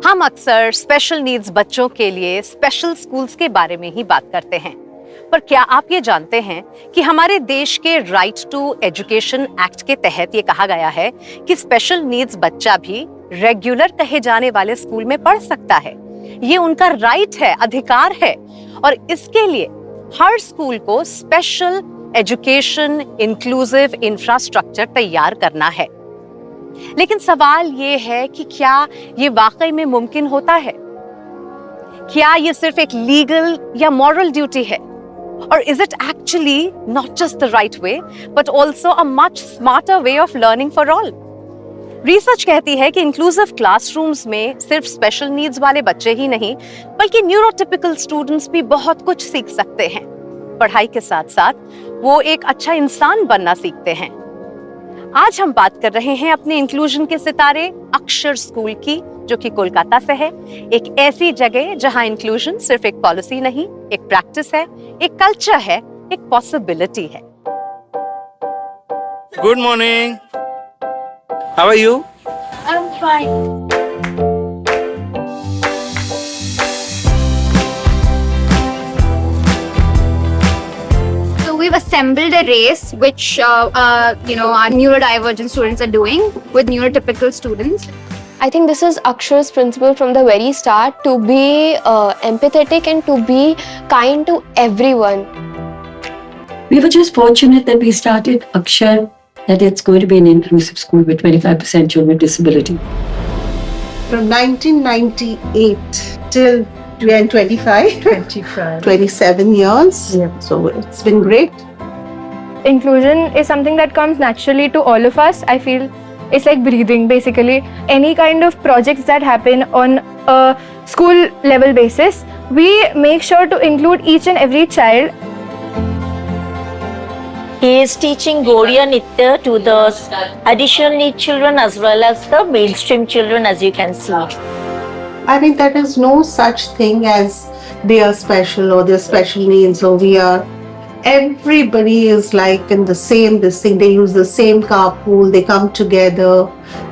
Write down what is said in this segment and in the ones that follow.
हम अक्सर special needs बच्चों के लिए स्पेशल स्कूल्स के बारे में ही बात करते हैं, पर क्या आप ये जानते हैं कि हमारे देश के राइट टू एजुकेशन एक्ट के तहत ये कहा गया है कि स्पेशल नीड्स बच्चा भी रेगुलर कहे जाने वाले स्कूल में पढ़ सकता है। ये उनका राइट है, अधिकार है, और इसके लिए हर स्कूल को स्पेशल एजुकेशन इंक्लूसिव इंफ्रास्ट्रक्चर तैयार करना है। लेकिन सवाल ये है कि क्या ये वाकई में मुमकिन होता है? क्या ये सिर्फ एक लीगल या मॉरल ड्यूटी है? और is it actually not just the right way but also a much smarter way of learning for all? Research कहती है कि इंक्लूसिव क्लासरूम्स में सिर्फ स्पेशल नीड्स वाले बच्चे ही नहीं बल्कि न्यूरोटिपिकल स्टूडेंट्स भी बहुत कुछ सीख सकते हैं। पढ़ाई के साथ साथ वो एक अच्छा इंसान बनना सीखते हैं। आज हम बात कर रहे हैं अपने इंक्लूजन के सितारे अक्षर स्कूल की, जो कि कोलकाता से है। एक ऐसी जगह जहां इंक्लूजन सिर्फ एक पॉलिसी नहीं, एक प्रैक्टिस है, एक कल्चर है, एक पॉसिबिलिटी है। Good morning, how are you? I'm fine. So we've assembled a race which our neurodivergent students are doing with neurotypical students. I think this is Akshar's principle from the very start, to be empathetic and to be kind to everyone. We were just fortunate that we started Akshar, that it's going to be an inclusive school with 25% children with disability. From 1998 till 25, 27 years. Yeah. So it's been great. Inclusion is something that comes naturally to all of us. I feel it's like breathing basically. Any kind of projects that happen on a school level basis, we make sure to include each and every child. He is teaching Gaudiya Nitya to the additional need children as well as the mainstream children, as you can see. I think that is no such thing as they are special or they're special needs or we are. Everybody is like in the same this thing. They use the same carpool. They come together.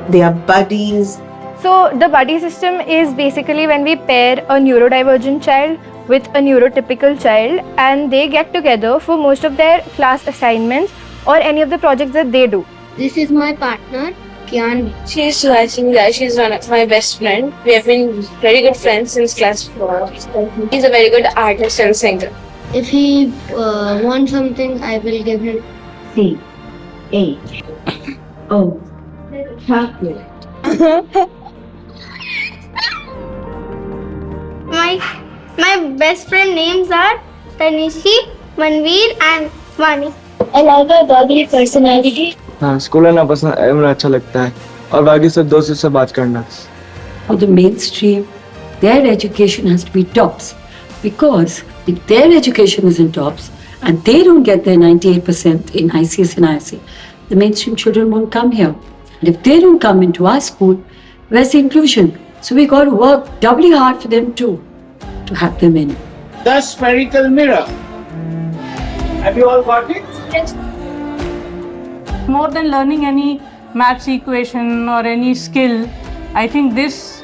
They are buddies. So the buddy system is basically when we pair a neurodivergent child with a neurotypical child and they get together for most of their class assignments or any of the projects that they do. This is my partner, Kian. She's Suhasini. She's one of my best friend. We have been very good friends since class 4. He's a very good artist and singer. If he wants something, I will give him. C-H-O. Chocolate. My best friend names are Tanishi, Manveer and Vani. I love her bubbly personality. हाँ, school आना पसंद है, मुझे अच्छा लगता है और बाकी सब दोस्तों से बात करना। For the mainstream, their education has to be tops, because if their education isn't tops and they don't get their 98% in ICS and IC, the mainstream children won't come here. And if they don't come into our school, where's the inclusion? So we got to work doubly hard for them too, to have them in. The spherical mirror. Have you all got it? Yes. More than learning any maths equation or any skill, I think this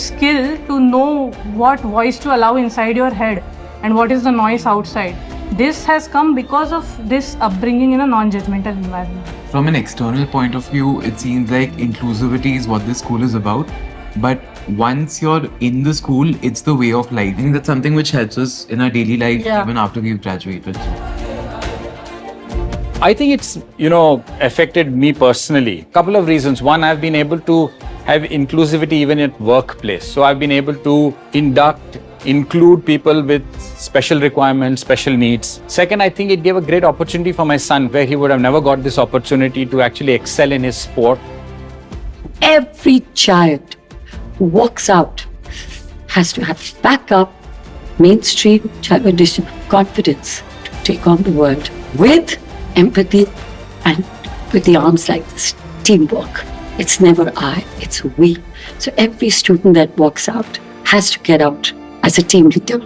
skill to know what voice to allow inside your head and what is the noise outside, this has come because of this upbringing in a non-judgmental environment. From an external point of view, it seems like inclusivity is what this school is about. But once you're in the school, it's the way of life. I think that's something which helps us in our daily life, even after we've graduated. I think it's, affected me personally. Couple of reasons. One, I've been able to have inclusivity even at workplace. So I've been able to include people with special requirements, special needs. Second, I think it gave a great opportunity for my son where he would have never got this opportunity to actually excel in his sport. Every child who walks out has to have backup, mainstream child with disability confidence to take on the world with empathy and with the arms like this, teamwork. It's never I, it's we. So every student that walks out has to get out as a team leader.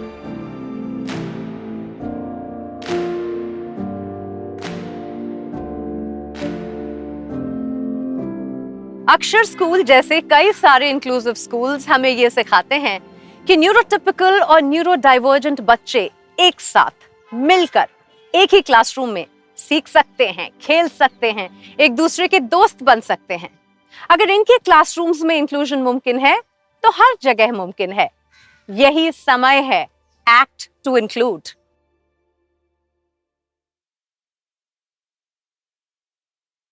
अक्षर school जैसे कई सारे inclusive schools हमें ये सिखाते हैं कि neurotypical और न्यूरो डाइवर्जेंट बच्चे एक साथ मिलकर एक ही क्लासरूम में सीख सकते हैं, खेल सकते हैं, एक दूसरे के दोस्त बन सकते हैं। अगर इनके क्लासरूम्स में इंक्लूजन मुमकिन है तो हर जगह मुमकिन है। यही समय है एक्ट टू इंक्लूड।